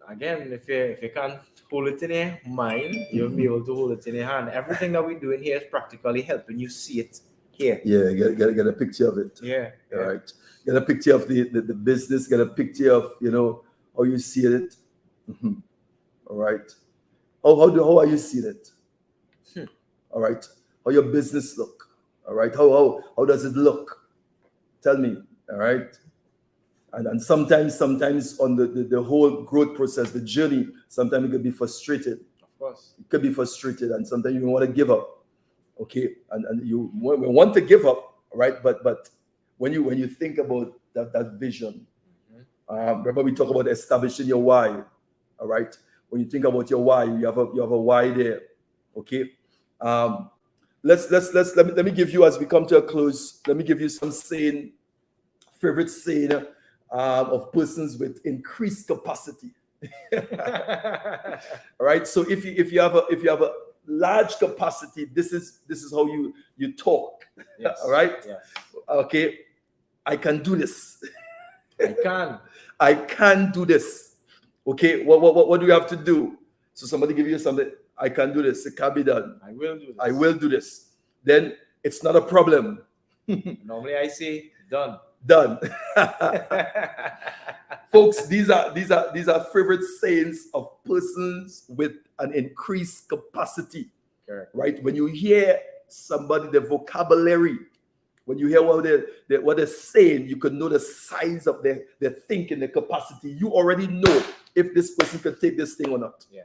again, if you can't hold it in your mind, you'll be able to hold it in your hand. Everything that we do in here is practically helping you see it here. Yeah, get a picture of it. Yeah. All right. Get a picture of the business, get a picture of, how you see it. All right. How are you seeing it? All right. How your business look? All right. How does it look? Tell me. All right. And sometimes on the whole growth process, the journey, sometimes it could be frustrated. Of course. It could be frustrated, and sometimes you want to give up. Okay. And you want to give up, right? But when you think about that vision, remember we talk about establishing your why. All right. When you think about your why, you have a why there. Okay. Let me give you, as we come to a close, let me give you some favorite saying of persons with increased capacity. All right. So if you have a large capacity, this is how you talk. Yes. All right. Yes. Okay. I can do this. I can do this. Okay. What do you have to do? So somebody give you something. I can do this. It can be done. I will do this. I will do this. Then it's not a problem. Normally I say done. Done. Folks, these are favorite sayings of persons with an increased capacity. Correct. Right? When you hear somebody, the vocabulary, when you hear what they're saying, you can know the size of their thinking, the capacity. You already know if this person can take this thing or not. Yeah.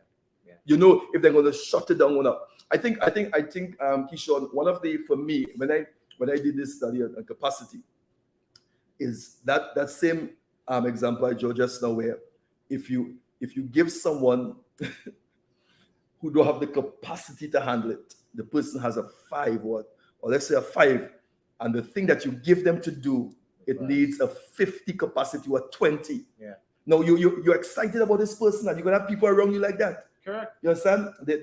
You know if they're going to shut it down or not. I think Kishon, one of the, for me, when I did this study on capacity, is that same example I showed just now, where if you give someone who don't have the capacity to handle it, the person has a 5 or let's say a 5, and the thing that you give them to do, it needs a 50 capacity or 20. Yeah. Now you're excited about this person, and you're gonna have people around you like that. Correct. You understand? They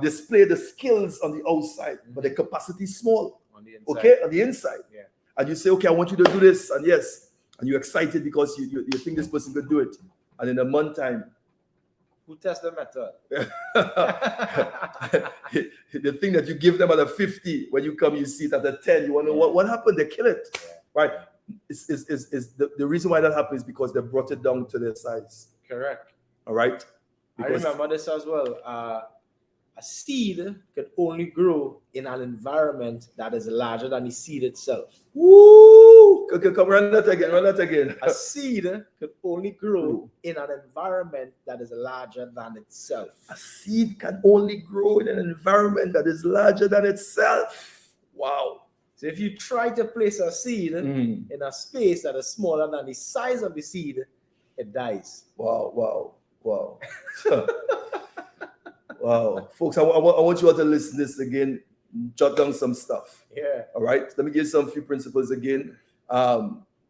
display the skills on the outside, but the capacity is small. On the inside. Okay, on the inside. Yeah. And you say, okay, I want you to do this, and yes, and you're excited because you think this person could do it, and in a month time, who tests the method? The thing that you give them at a 50, when you come, you see it at a 10. You wonder what happened. They kill it, right? Is the reason why that happens is because they brought it down to their size. Correct. All right. Because I remember this as well. A seed can only grow in an environment that is larger than the seed itself. Woo! Okay, come run that again. A seed can only grow in an environment that is larger than itself. A seed can only grow in an environment that is larger than itself. Wow. So if you try to place a seed in a space that is smaller than the size of the seed, it dies. Wow. Wow. Folks, I want you all to listen to this again. Jot down some stuff. Yeah. All right. Let me give you some few principles again.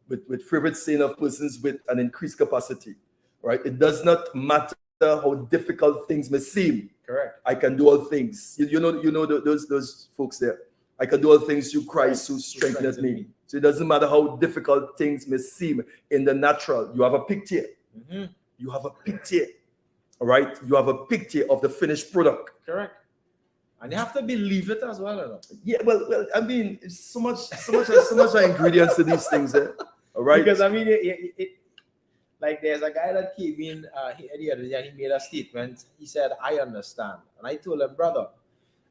With favorite saying of persons with an increased capacity. Right. It does not matter how difficult things may seem. Correct. I can do all things. You know those folks there. I can do all things through Christ who strengthens me. So it doesn't matter how difficult things may seem in the natural. You have a picture. You have a picture. All right. You have a picture of the finished product. Correct. And you have to believe it as well, or Yeah, well, I mean, it's so much ingredients to these things there. All right. Because I mean, like there's a guy that came in the other day and he made a statement. He said, "I understand," and I told him, "Brother,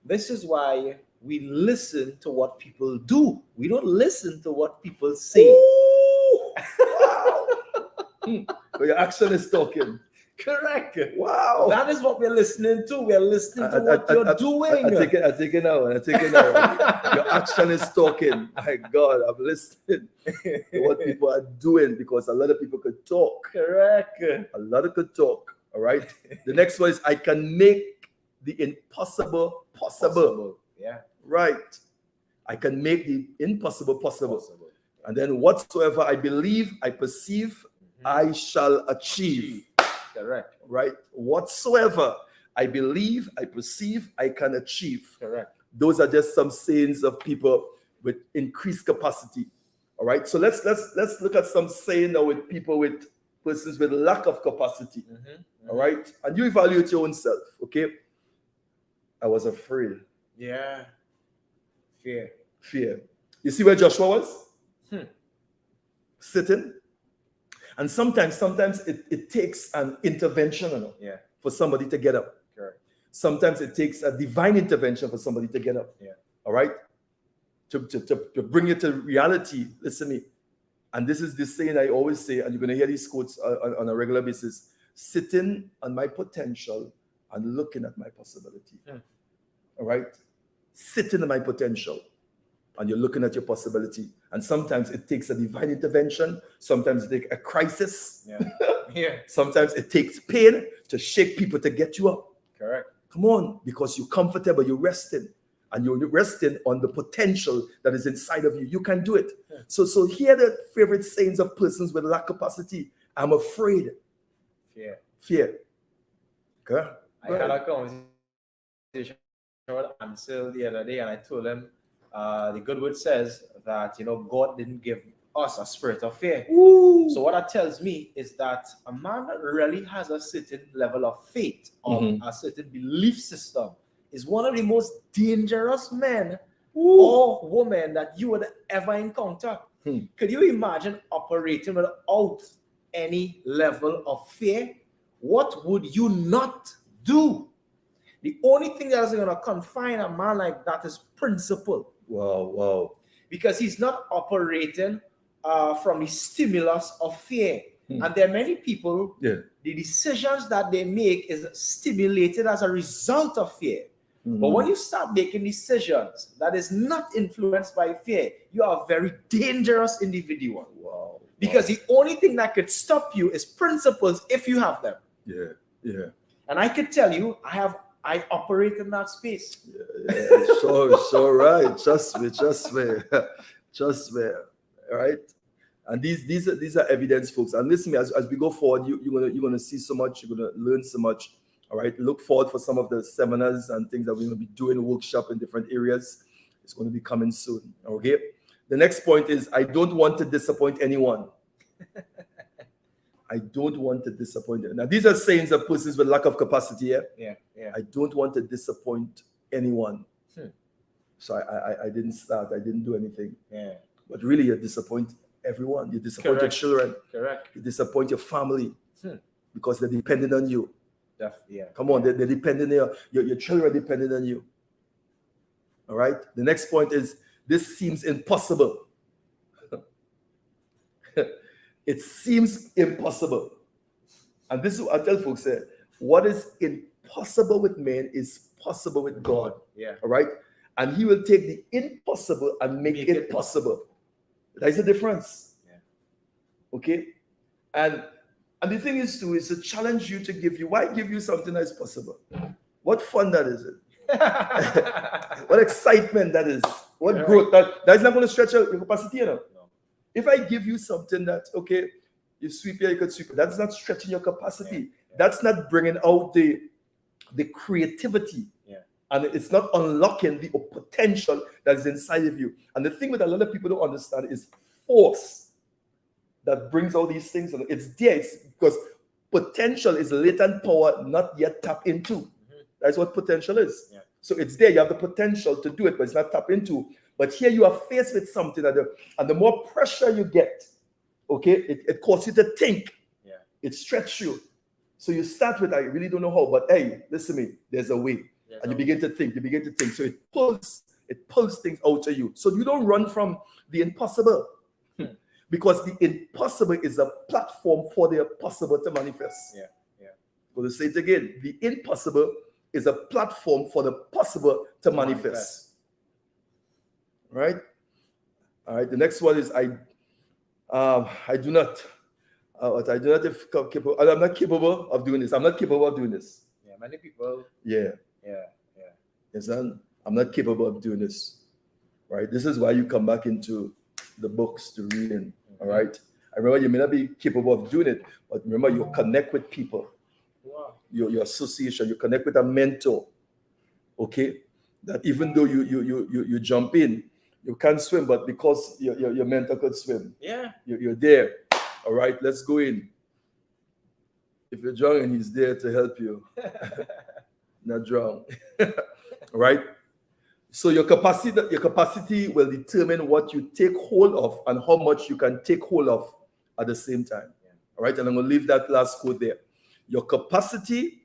this is why we listen to what people do. We don't listen to what people say." Ooh, wow. But your action is talking. Correct. Wow. That is what we're listening to. We're listening to what you're doing. I take it now. Your action is talking. My God, I'm listening to what people are doing, because a lot of people could talk. Correct. A lot of could talk. All right. The next one is, I can make the impossible possible. Yeah. Right. I can make the impossible possible. And then whatsoever I believe, I perceive, I shall achieve. Correct. Right. Whatsoever I believe, I perceive, I can achieve. Correct. Those are just some sayings of people with increased capacity. All right. So let's look at some saying now with persons with lack of capacity. All right. And you evaluate your own self. Okay. I was afraid. Yeah. Fear. You see where Joshua was? Sitting. And sometimes it takes an intervention for somebody to get up. Correct. Sometimes it takes a divine intervention for somebody to get up. Yeah. All right. To bring it to reality. Listen to me. And this is the saying I always say, and you're going to hear these quotes on a regular basis. Sitting on my potential and looking at my possibility. All right? Sitting on my potential and you're looking at your possibility. And sometimes it takes a divine intervention. Sometimes it takes a crisis. Sometimes it takes pain to shake people to get you up. Correct. Come on, because you're comfortable, you're resting. And you're resting on the potential that is inside of you. You can do it. So here are the favorite sayings of persons with lack capacity. I'm afraid. Fear. Okay? I had a conversation with Ansel the other day, and I told him the good word says that God didn't give us a spirit of fear. Ooh. So what that tells me is that a man that really has a certain level of faith or a certain belief system is one of the most dangerous men or women that you would ever encounter. Could you imagine operating without any level of fear? What would you not do? The only thing that is going to confine a man like that is principle. Wow. Because he's not operating from the stimulus of fear. And there are many people, the decisions that they make is stimulated as a result of fear. But when you start making decisions that is not influenced by fear, you are a very dangerous individual. Wow. Because the only thing that could stop you is principles if you have them. Yeah. And I could tell you, I operate in that space. So right. Trust me. All right. And these are evidence, folks. And listen, as we go forward, you're gonna see so much. You're gonna learn so much. All right. Look forward for some of the seminars and things that we're gonna be doing, workshop in different areas. It's going to be coming soon. Okay. The next point is I don't want to disappoint anyone. I don't want to disappoint them. Now, these are sayings of persons with lack of capacity. Yeah. I don't want to disappoint anyone. So I didn't start. I didn't do anything. Yeah. But really, you disappoint everyone. You disappoint your children. Correct. You disappoint your family because they're dependent on you. Come on, they're dependent on you. Your children are dependent on you. All right. The next point is this seems impossible. It seems impossible. And this is what I tell folks, what is impossible with man is possible with God. Yeah. All right. And he will take the impossible and make it possible. That's the difference. Yeah. Okay. And the thing is to challenge you to why give you something that is possible? What fun that is it? What excitement that is. What growth that is not going to stretch out your capacity, No. If I give you something that, okay, you sweep here, you could sweep. That's not stretching your capacity. Yeah. That's not bringing out the creativity. Yeah. And it's not unlocking the potential that is inside of you. And the thing that a lot of people don't understand is force that brings all these things. It's there. It's because potential is latent power not yet tapped into. That's what potential is. Yeah. So it's there. You have the potential to do it, but it's not tapped into. But here you are faced with something, and the more pressure you get, okay, it causes you to think. Yeah. It stretches you. So you start with, I really don't know how, but hey, listen to me, there's a way. And you begin to think. So it pulls things out of you. So you don't run from the impossible. Because the impossible is a platform for the possible to manifest. Yeah. I'm going to say it again. The impossible is a platform for the possible to manifest. Right? All right. The next one is I'm not capable of doing this. I'm not capable of doing this. Yeah, many people. Yeah. Yes, I'm not capable of doing this. Right? This is why you come back into the books to reading. All right. I remember you may not be capable of doing it, but remember you connect with people. Wow. Your association, you connect with a mentor. Okay. that even though you jump in, you can't swim, but because your mentor could swim, you're there. All right, let's go in. If you're drowning, he's there to help you not drown. All right. So your capacity will determine what you take hold of and how much you can take hold of at the same time. All right, and I'm going to leave that last quote there. Your capacity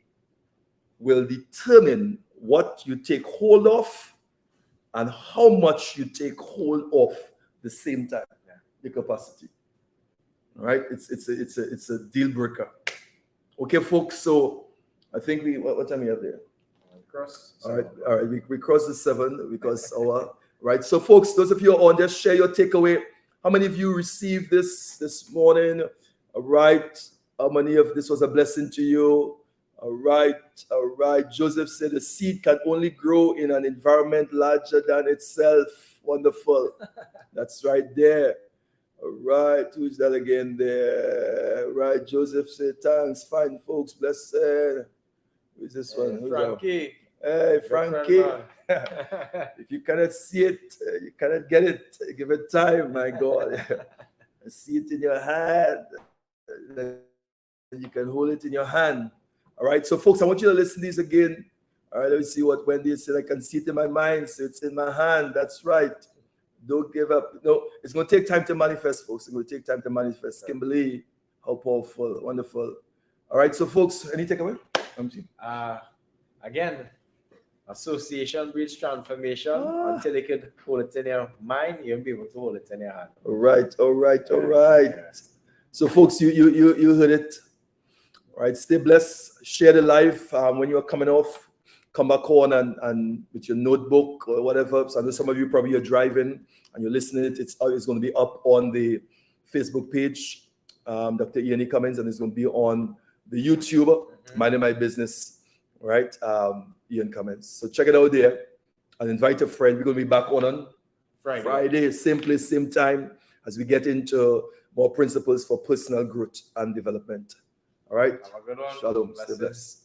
will determine what you take hold of and how much you take hold of the same time. Your capacity. All right, it's a deal breaker. Okay, folks. So I think what time we have there? All right. We crossed the 7 because right. So, folks, those of you who are on, just share your takeaway. How many of you received this morning? All right. How many of this was a blessing to you? All right. Joseph said the seed can only grow in an environment larger than itself. Wonderful. That's right there. All right. Who is that again there? Right. Joseph said, thanks. Fine, folks. Blessed. Who is this one? Frankie. Hey, Frankie. If you cannot see it, you cannot get it. Give it time, my God. See it in your hand. You can hold it in your hand. All right. So, folks, I want you to listen to these again. All right. Let me see what Wendy said. I can see it in my mind. So it's in my hand. That's right. Don't give up. No, it's going to take time to manifest, folks. It's going to take time to manifest. Kimberly, how powerful. Wonderful. All right. So, folks, any takeaway? Again, association breeds transformation. Until you can hold it in your mind, you'll be able to hold it in your hand. All right. So, folks, you heard it. All right, stay blessed. Share the live when you are coming off. Come back on and with your notebook or whatever. So I know some of you probably are driving and you're listening. It's going to be up on the Facebook page, Dr. Ian Cummings, and it's going to be on the YouTube, Minding My Business. Right, Ian Cummings. So check it out there and invite a friend. We're going to be back on Friday, same place, same time, as we get into more principles for personal growth and development. All right. Have a good one. Shalom. Stay blessed.